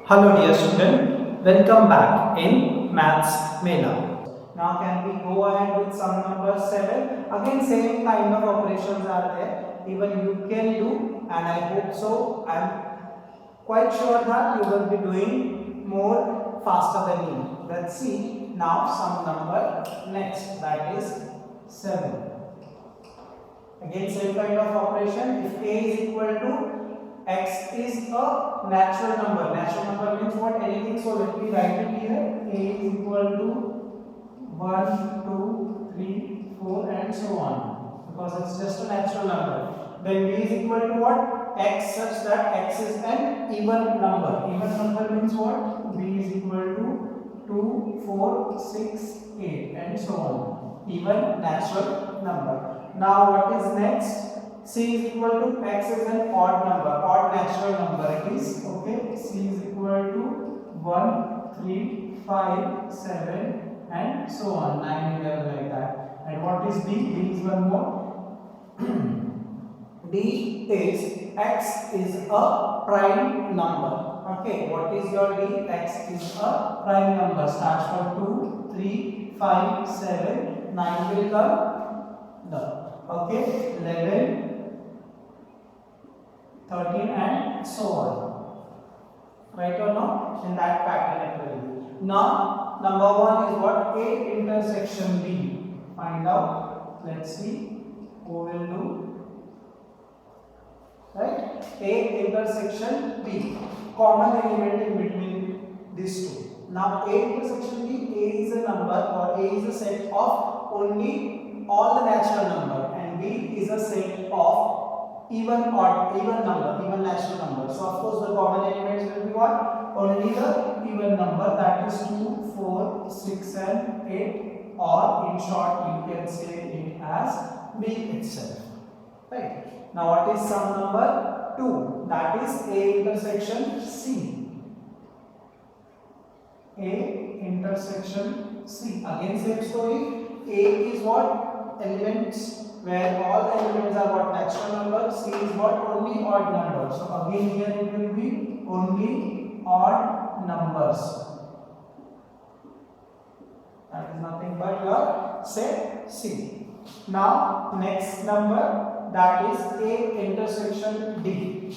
Hello dear student, welcome back in Maths Mela. Now can we go ahead with sum number 7? Again same kind of operations are there. Even you can do, and I hope so. I am quite sure that you will be doing more faster than me. Let's see now sum number next, that is 7. Again same kind of operation. If a is equal to x is a natural number. Natural number means what? Anything. So let me write it here. A is equal to 1, 2, 3, 4 and so on. Because it's just a natural number. Then b is equal to what? X, such that x is an even number. Even number means what? B is equal to 2, 4, 6, 8 and so on. Even natural number. Now what is next? C is equal to x is an odd number, odd natural number it is. Okay, C is equal to 1, 3, 5, 7 and so on, 9, 11 like that. And what is D? D is one more. D is x is a prime number. Okay, what is your D? X is a prime number. Starts from 2, 3, 5, 7, 9 will come. No. Okay, 11, 13 and so on. Right or no? In that pattern it will be. Now, number 1 is what? A intersection B. Find out. Let's see who will do. Right? A intersection B. Common element in between these two. Now, A intersection B, A is a number or A is a set of only all the natural number and B is a set of even number, even natural number. So of course the common elements will be what? Only the even number, that is 2, 4, 6 and 8, or in short you can say it as B itself. Right. Now what is sum number 2? That is A intersection C. A intersection C. Again same story. A is what? Elements, where all the elements are what? Natural numbers. C is what? Only odd numbers. So again here it will be only odd numbers. That is nothing but your set C. Now next number, that is A intersection D.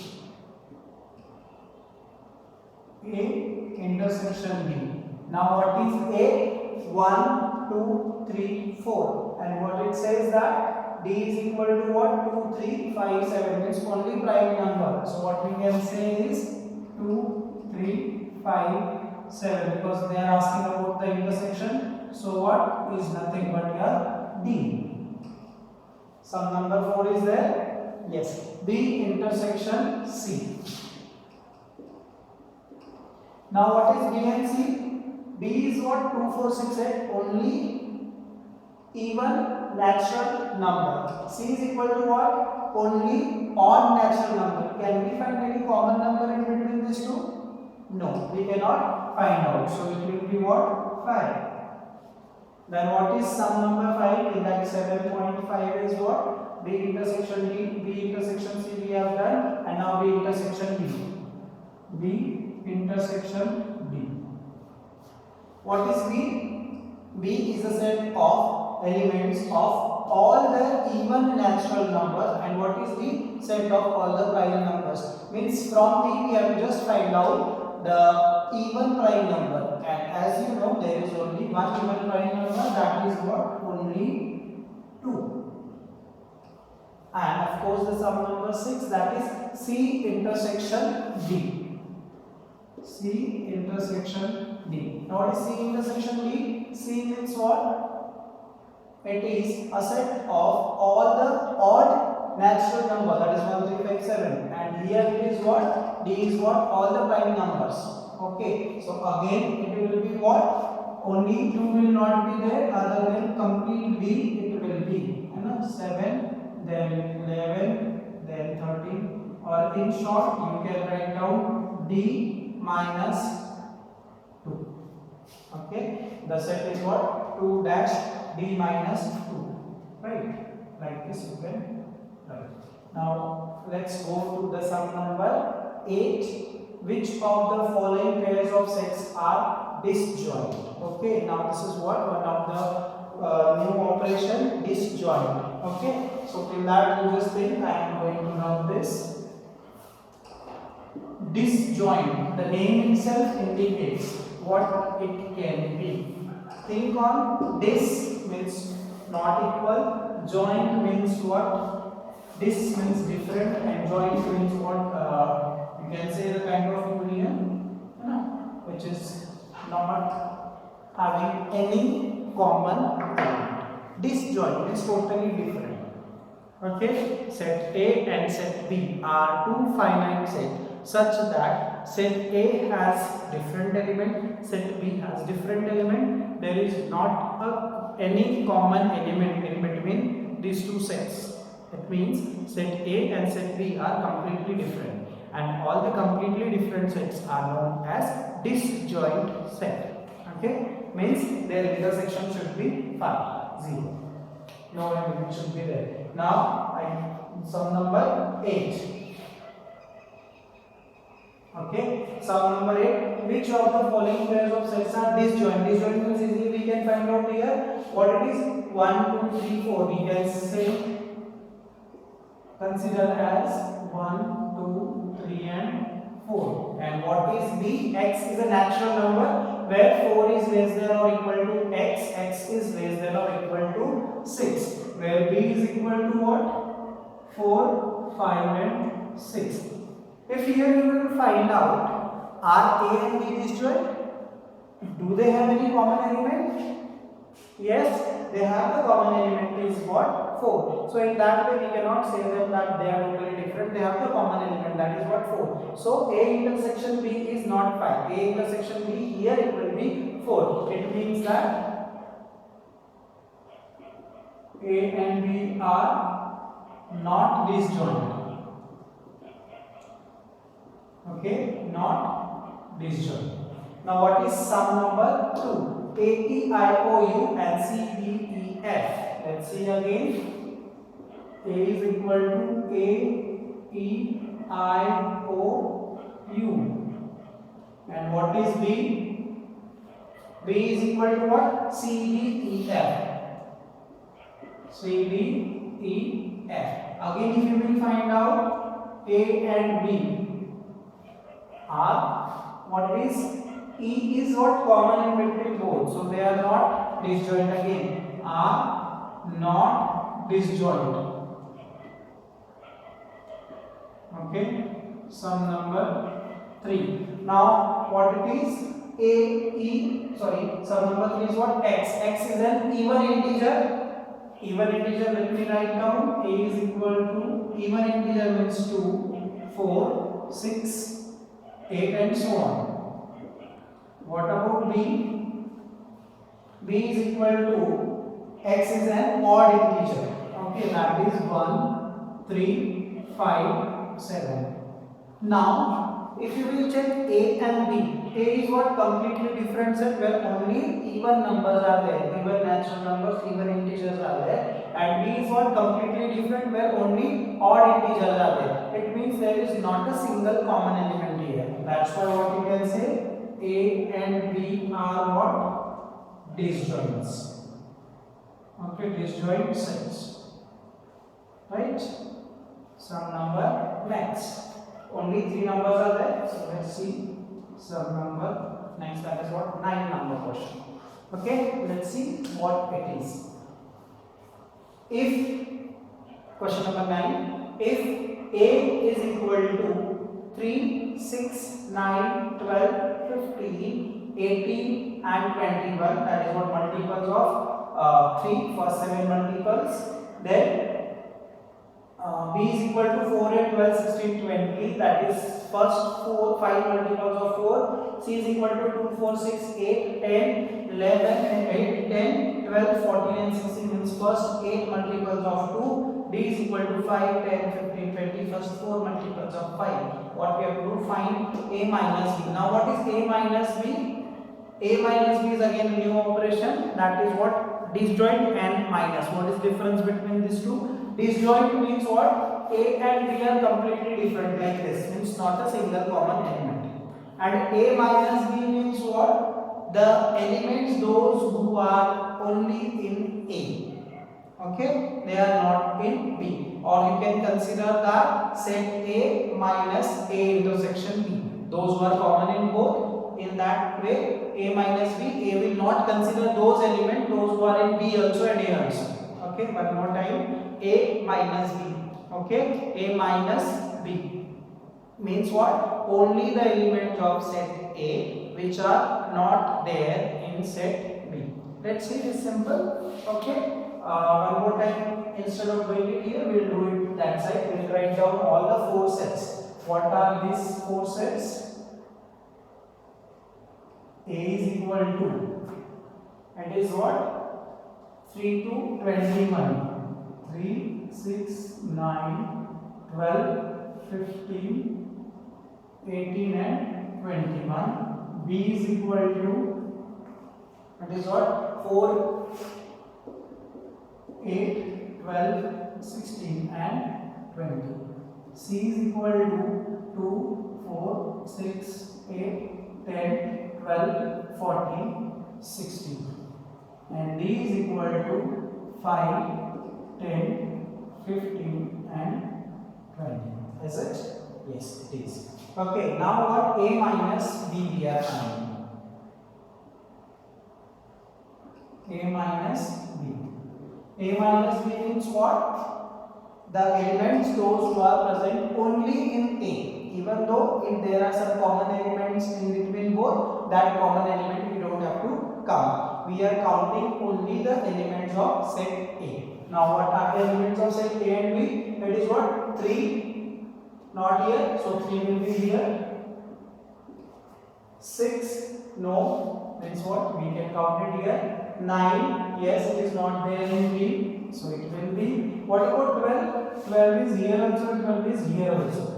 A intersection D. Now what is A? 1, 2, 3, 4. And what it says that D is equal to what? 2, 3, 5, 7. It's only prime number. So what we can say is 2, 3, 5, 7. Because they are asking about the intersection. So what is nothing but your D. Sum number 4 is there? Yes. B intersection C. Now what is B and C? B is what? 2, 4, 6, 8. Only even natural number. C is equal to what? Only odd natural number. Can we find any common number in between these two? No, we cannot find out. So it will be what? 5. Then what is sum number 5? In that 7.5 is what? B intersection D, B intersection C we have done, and now B intersection D. B intersection D. What is B? B is a set of elements of all the even natural numbers, and what is the set of all the prime numbers? Means from B we have to just find out the even prime number, and as you know there is only one even prime number, that is what? Only 2. And of course the sum number 6, that is C intersection D. C intersection D. Now what is C intersection D? C means what? It is a set of all the odd natural number, that is 1, 3, 5, 7. And here it is what? D is what? All the prime numbers. Okay. So again it will be what? Only 2 will not be there, other than complete B it will be. 7, then 11, then 13. Or in short you can write down D minus 2. Okay, the set is what? 2 dash D minus 2. Right, like this you can write. Now let's go to the sum number 8, which of the following pairs of sets are disjoint. Okay, now this is what one of the new operation, disjoint. Okay, so till that you just think I am going to rub this. Disjoint, the name itself indicates what it can be. Think on dis means not equal, joint means what? Dis means different, and joint means what? You can say the kind of union, which is not having any common element. Disjoint is totally different. Okay, set A and set B are two finite sets such that set A has different element, set B has different element. There is not any common element in between these two sets. It means set A and set B are completely different, and all the completely different sets are known as disjoint set. Okay, means their intersection should be 0. No element should be there. Now sum number 8. Okay, sum number 8. Which of the following pairs of sets are disjoint? Disjoint means easily we can find out here what it is. 1, 2, 3, 4. We can say consider as 1, 2, 3 and 4. And what is B? X is a natural number where 4 is less than or equal to X. X is less than or equal to 6. Where B is equal to what? 4, 5 and 6. If here you will find out, are A and B disjoint? Do they have any common element? Yes, they have the common element is what? 4. So in that way we cannot say them that they are totally different. They have the common element, that is what? 4. So A intersection B is not 5. A intersection B, here it will be 4. It means that A and B are not disjoint. Okay, not disjoint. Now what is sum number 2? A, E, I, O, U and C, D, E, F. Let's see again. A is equal to A, E, I, O, U. And what is B? B is equal to what? C, D, E, F. C, D, E, F. Again if you will find out A and B are, what is E is what? Common in between both, so they are not disjoint. Again, are not disjoint. Okay, sum number 3. Now what it is? Sum number 3 is what? X. X is an even integer. Even integer, let me write down. A is equal to, even integer means 2, 4, 6, 8 and so on. What about B? B is equal to, X is an odd integer. Okay, that is 1, 3, 5, 7. Now, if you will check A and B, A is what? Completely different set where only even numbers are there, even natural numbers, even integers are there. And B is what? Completely different where only odd integers are there. It means there is not a single common element here. That's why what you can say, A and B are what? Disjoints. Okay, disjoint sets. Right? Sum number next. Only 3 numbers are there. So let's see sum number next. That is what? 9 number question. Okay, let's see what it is. If question number 9, if A is equal to 3, 6, 9, 12, 15, 18 and 21, that is what? Multiples of 3 for 7 multiples. Then B is equal to 4 and 12, 16, 20, that is first 5 multiples of 4. C is equal to 2, 4, 6, 8, 10, 11 and 8, 10, 12, 14 and 16 means first 8 multiples of 2. D is equal to 5, 10, 15, 20, first 4 multiples of 5. What we have to do? Find A minus B. Now what is A minus B? A minus B is again a new operation, that is what? Disjoint and minus. What is difference between these two? Disjoint means what? A and B are completely different, like this, means not a single common element. And A minus B means what? The elements those who are only in A. Okay, they are not in B. Or you can consider that set A minus A intersection B. Those who are common in both. In that way, A minus B, A will not consider those elements, those who are in B also and A also. Okay, one more time. A minus B. Okay, A minus B means what? Only the elements of set A which are not there in set B. Let's see this simple. Okay. One more time, instead of doing it here, we will do it that side. We will write down all the four sets. What are these four sets? A is equal to, and is what? 3 to 21. 3, 6, 9, 12, 15, 18 and 21. B is equal to, it is what? 4, 8, 12, 16 and 20. C is equal to 2, 4, 6, 8, 10, 12, 14, 16. And D is equal to 5, 10, 15 and 20. Is it? Yes, it is. Okay, now what? A minus B we are finding. A minus B. A minus B means what? The elements those who are present only in A. Even though if there are some common elements in between both, that common element we don't have to count. We are counting only the elements of set A. Now what are the elements of set A and B? It is what? 3, not here, so 3 will be here. 6, no, means what? We can count it here. 9, yes, it is not there in B, so it will be. What about 12? 12 is here also, 12 is here also.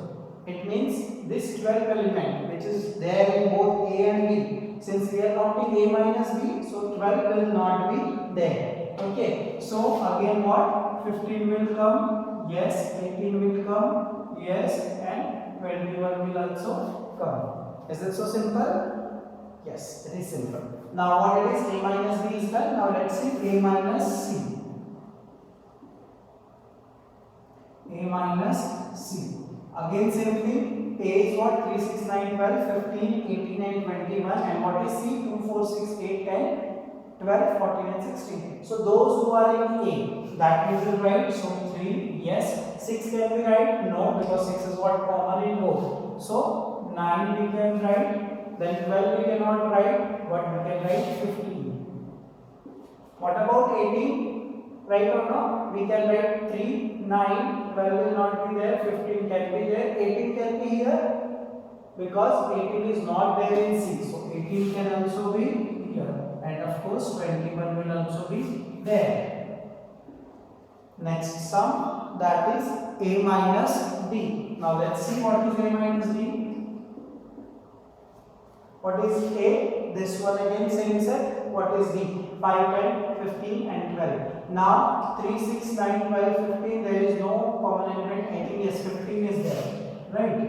It means this 12 element which is there in both A and B, since we are counting A minus B, so 12 will not be there. Okay, so again what? 15 will come, yes, 18 will come, yes, and 21 will also come. Is it so simple? Yes, it is simple. Now what it is? A minus B is done. Now let's see A minus C. A minus C. Again same thing. A is what? 3, 6, 9, 12, 15, 18 and 21. And what is C? 2, 4, 6, 8, 10, 12, 14 and 16. So those who are in A, that we will write. So 3, yes. 6 can be right? No, because 6 is what? Common in both. So 9 we can write. Then 12 we cannot write, but we can write 15. What about 18? Right or no? We can write 3, 9, 12 will not be there, 15 can be there, 18 can be here, because 18 is not there in C. So 18 can also be here, and of course 21 will also be there. Next sum, that is A minus B. Now let's see what is A minus B. What is A? This one again same set. What is B? 5, 10, 15 and 12. Now 3, 6, 9, 12, 15. There is no common element. I think yes, 15 is there. Right?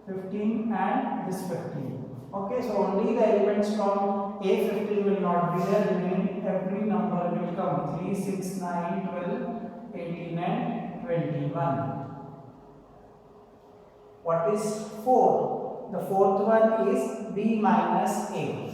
15 and this 15. Okay, so only the elements from A 15 will not be there. Remaining every number will come. 3, 6, 9, 12, 18 and 21. What is 4? The fourth one is B minus A.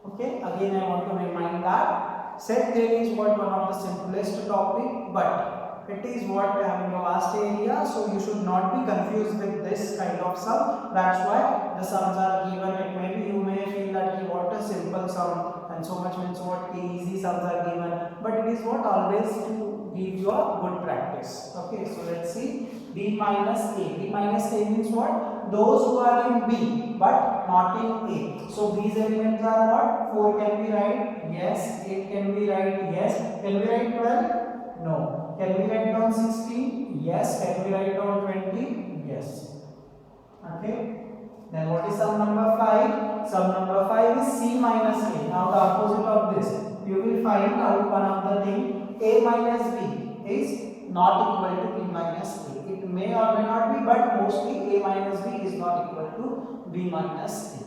Okay, again I want to remind that set theory is what one of the simplest topic, but it is what having a vast area, so you should not be confused with this kind of sum. That's why the sums are given. It maybe you may feel that what a simple sum and so much means what easy sums are given, but it is what always to give you a good practice. Okay, so let's see. B minus A. B minus A means what? Those who are in B but not in A. So these elements are what? 4 can be right? Yes. 8 can be right? Yes. Can we write 12? No. Can we write down 16? Yes. Can we write down 20? Yes. Okay. Then what is sum number 5? Sum number 5 is C minus A. Now the opposite of this. You will find out one of the thing. A minus B is not equal to B minus A. It may or may not be, but mostly a minus b is not equal to b minus a.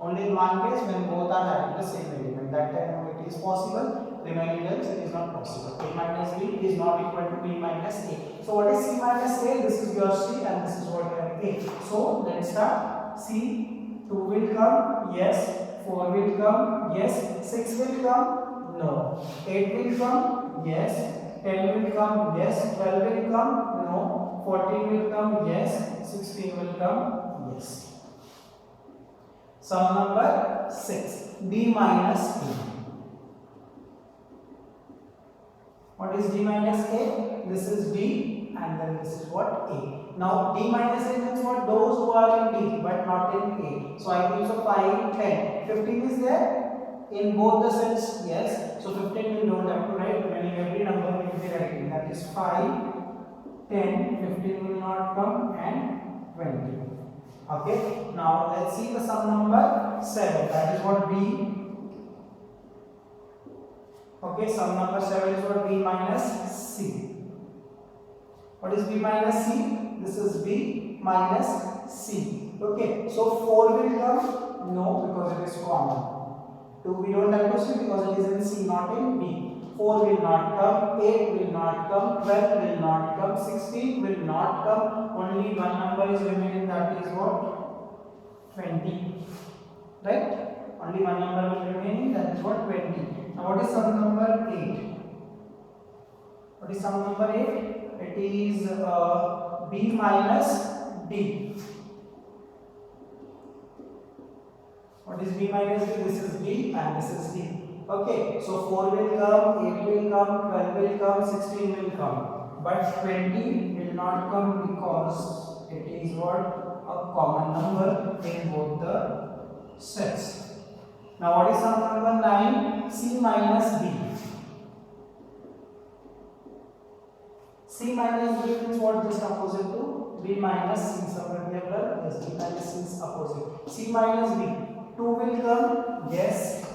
Only in one case when both are having the same element, that time only it is possible, remaining else it is not possible. A minus b is not equal to b minus a. So what is c minus a? This is your c and this is what your a. So let's start. C, 2 will come, yes. 4 will come, yes. 6 will come, no. 8 will come, yes. 10 will come, yes. 12 will come, no. 14 will come, yes. 16 will come, yes. Sum number 6, d minus a. What is d minus a? This is d and then this is what? A. Now d minus a means what? Those who are in d but not in a. So I use a 5, 10. 15 is there in both the sets? Yes. So 15 we don't have to write, remaining every number we will be writing. That is 5, 10, 15 will not come and 20. Okay. Now let's see the sum number 7. That is what b. Okay, sum number 7 is what? B minus C. What is B minus C? This is B minus C. Okay, so 4 will come? No, because it is common. 2 we don't have to see because it is in C, not in B. 4 will not come, 8 will not come, 12 will not come, 16 will not come. Only one number is remaining, that is what? 20. Right? Only one number will remain, that is what? 20. Now what is sum number 8? What is sum number 8? It is B minus D. What is B minus D? This is B and this is D. Okay, so 4 will come, 8 will come, 12 will come, 16 will come. But 20 will not come because it is what? A common number in both the sets. Now what is sum number 9? C minus D. C minus D means what? Just opposite to B minus C. Somewhere here, yes, B minus C is opposite. C minus B. 2 will come, yes.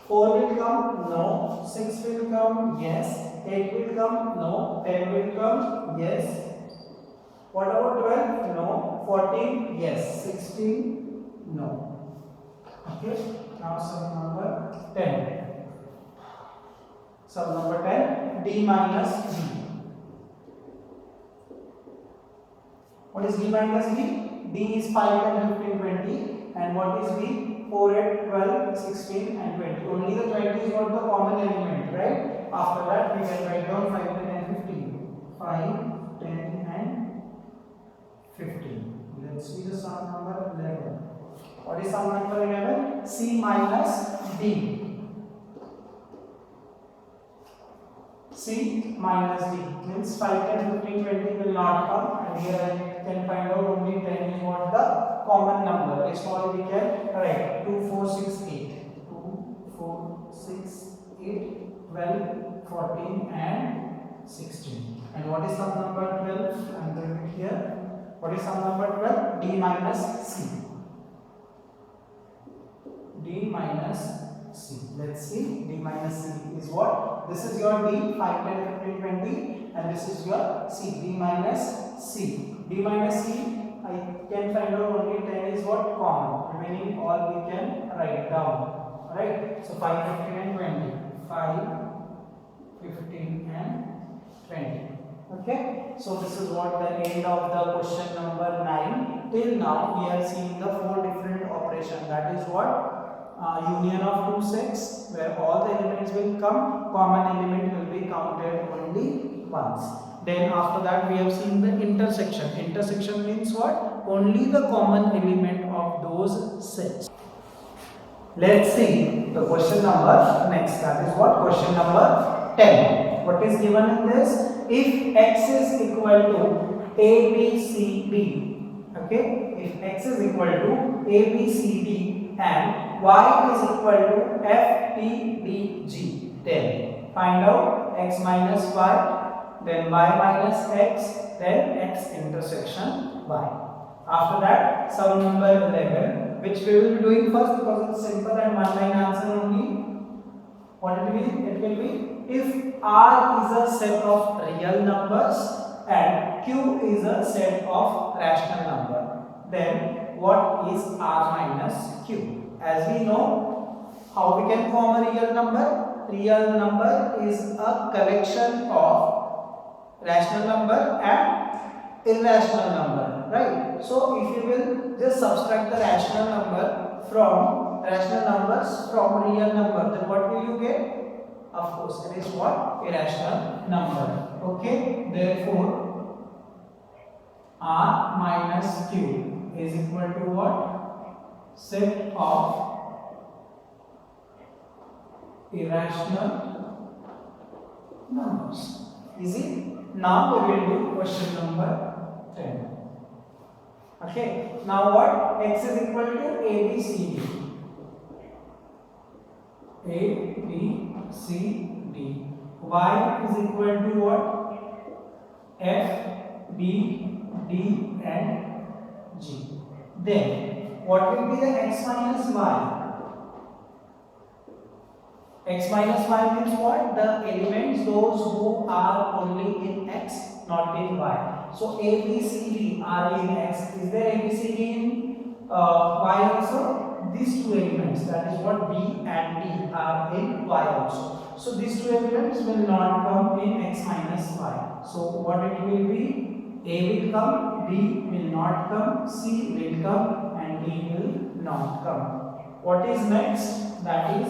4 will come, no. 6 will come, yes. 8 will come, no. 10 will come, yes. What about 12? No. 14, yes. 16, no. Okay, now sum number 10. Sum number 10, D minus B. What is D minus B? D is 5, 10, 15, 20. And what is B? 4, 8, 12, 16 and 20. Only the 20 is what the common element, right? After that we can write down 5, 10 and 15. 5, 10 and 15. Let's see the sum number 11. What is sum number 11? C minus D. C minus D means 5, 10, 15, 20 will not come, and here I can find out only 10 is what the common number. Rest all we can write 2, 4, 6, 8. 2, 4, 6, 8, 12, 14 and 16. And what is sum number 12? I am doing it here. What is sum number 12? D minus C. D minus C. Let's see. D minus C is what? This is your D, 5, 10, 15, 20, and this is your C, D minus C. D minus C, I can find out only 10 is what? Common. Remaining all we can write down. Alright? So 5, 15 and 20. 5, 15 and 20. Okay? So this is what the end of the question number 9. Till now we are seeing the 4 different operations. That is what? Union of two sets where all the elements will come, common element will be counted only once. Then after that we have seen the intersection. Intersection means what? Only the common element of those sets. Let's see the question number next. That is what? Question number 10. What is given in this? If x is equal to a, b, c, d. Okay? If x is equal to a, b, c, d and y is equal to f, t, d, g. Then find out x minus y, then y minus x, then x intersection y. After that, sum number 11, which we will be doing first because it's simple and one line answer only. What it will be? It will be if R is a set of real numbers and Q is a set of rational number. Then what is R minus Q? As we know, how we can form a real number? Real number is a collection of rational number and irrational number, right? So if you will just subtract the rational numbers from real number, then what will you get? Of course, it is what? Irrational number. Okay, therefore R minus Q is equal to what? Set of irrational numbers. Easy. Now we will do question number 10. Okay. Now what? X is equal to A, B, C, D. A, B, C, D. Y is equal to what? F, B, D and G. Then what will be the x minus y? X minus y means what? The elements those who are only in x, not in y. So A, B, C, D are in x. Is there A, B, C, D in y also? These two elements, that is what B and D are in y also. So these two elements will not come in x minus y. So what it will be? A will come, B will not come, C will come and D will not come. What is next? That is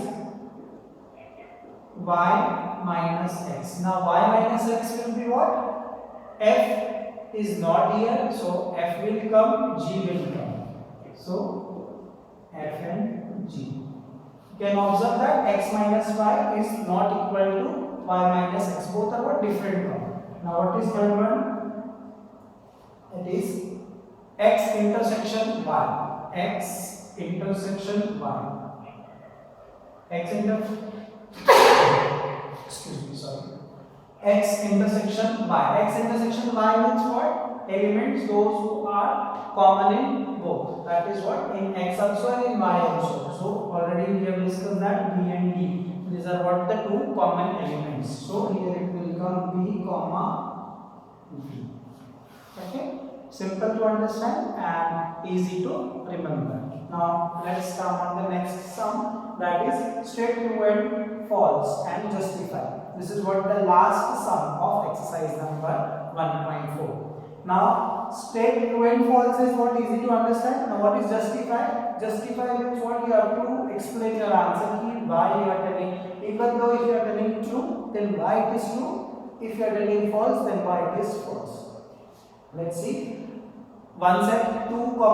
y minus x. Now y minus x will be what? F is not here, so F will come, G will come. So F and G. You can observe that x minus y is not equal to y minus x. Both are what? Different term. Now what is third one? It is x intersection y. X intersection y. Excuse me, sorry. X intersection y. X intersection y means what? Elements those who are common in both. That is what? In x also and in y also. So already we have discussed that B and D. These are what? The two common elements. So here it will come B comma D. Okay? Simple to understand and easy to remember. Now let's come on the next sum, that is state true and false and justify. This is what the last sum of exercise number 1.4. Now state true and false is what? Easy to understand. Now what is justify? Justify means what? You have to explain your answer, why you are telling. Even though if you are telling true, then why it is true. If you are telling false, then why it is false. Let's see. One set 2, 3, 4, 5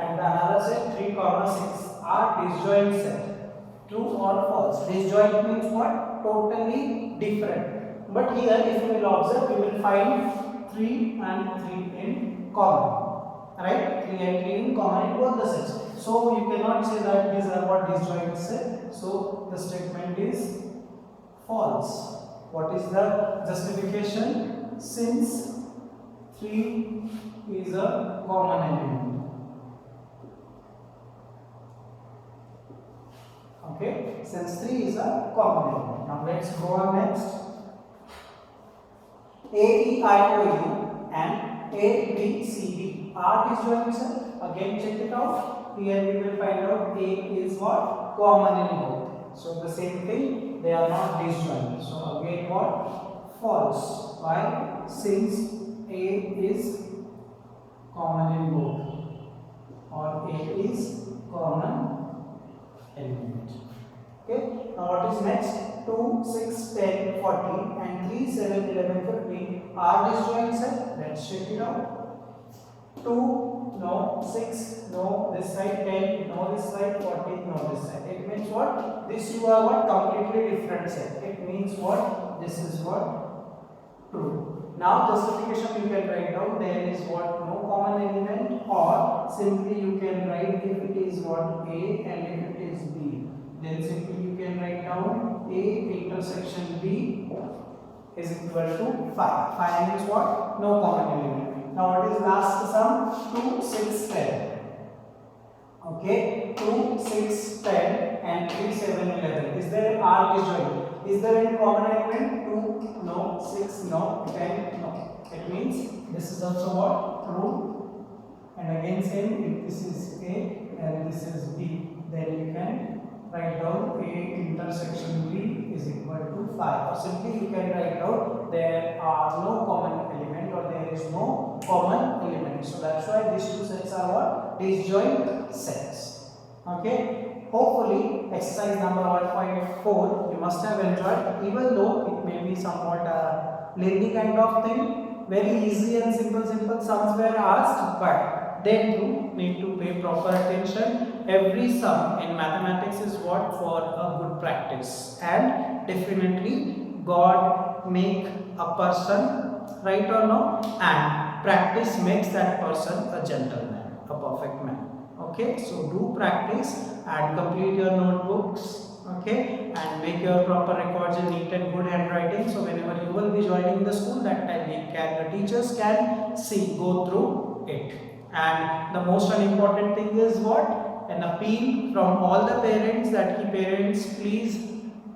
and the another set 3, 6 are disjoint set. True or false? Disjoint means what? Totally different. But here if you will observe, you will find 3 and 3 in common. Right? 3 and 3 in common in both the sets. So you cannot say that these are what disjoint set. So the statement is false. What is the justification? Since 3 is a common element. Okay, since 3 is a common element. Now let's go on next. A, E, I, O, U and A, B, C, D are disjoint set. Again check it out. Here we will find out A is what? Common in both. So the same thing, they are not disjoint. So again what? False. Why? Since A is common in both, or A is common element. Okay. Now what is next? 2, 6, 10, 14 and 3, 7, 11, 15 are disjoint set. Let's check it out. 2, no. 6, no. This side 10, no. This side 14, no. This side. It means what? These two are what? Completely different set. It means what? This is what? True. Now justification you can write down. There is what? No common element, or simply you can write if it is what? A and if it is B. Then simply you can write down A intersection B is equal to 5. 5 means what? No common element. Now what is last sum? 2, 6, 10. Okay, 2, 6, 10 and 3, 7, 11. Is there an R disjoint? Is there any common element? 2? No. 6, no, 10, no. It means this is also what? True. And again same, if this is A and this is B, then you can write down A intersection B is equal to 5. Or simply you can write down there are no common element or there is no common element. So that's why these two sets are what? Disjoint sets. Okay. Hopefully exercise number 1.4 you must have enjoyed, even though it may be somewhat a lengthy kind of thing. Very easy and simple sums were asked, but then you need to pay proper attention. Every sum in mathematics is what? For a good practice. And definitely God make a person, right or no? And practice makes that person a gentleman, a perfect man. Okay, so do practice and complete your notebooks. Okay, and make your proper records in neat and good handwriting. So whenever you will be joining the school, that time your teachers can go through it. And the most important thing is what? An appeal from all the parents that parents please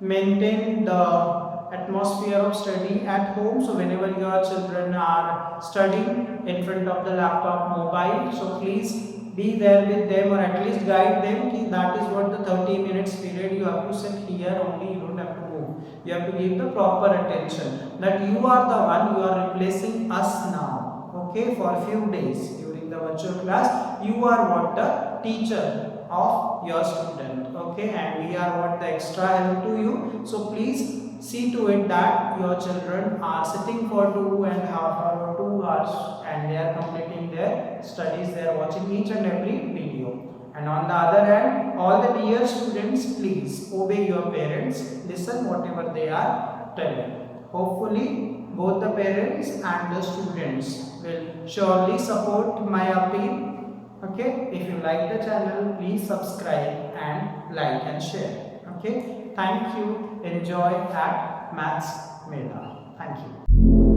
maintain the atmosphere of study at home. So whenever your children are studying in front of the laptop, mobile, so please be there with them or at least guide them. That is what the 30 minutes period you have to sit here only, you don't have to move. You have to give the proper attention that you are the one, you are replacing us now. Okay, for a few days during the virtual class, you are what? The teacher of your student. Okay, and we are what? The extra help to you. So please see to it that your children are sitting for 2.5 hours or 2 hours and they are completing their studies, they are watching each and every video. And on the other hand, all the dear students, please obey your parents, listen whatever they are telling. Hopefully both the parents and the students will surely support my appeal. Okay, if you like the channel, please subscribe and like and share. Okay, thank you. Enjoy at Maths Mela. Thank you.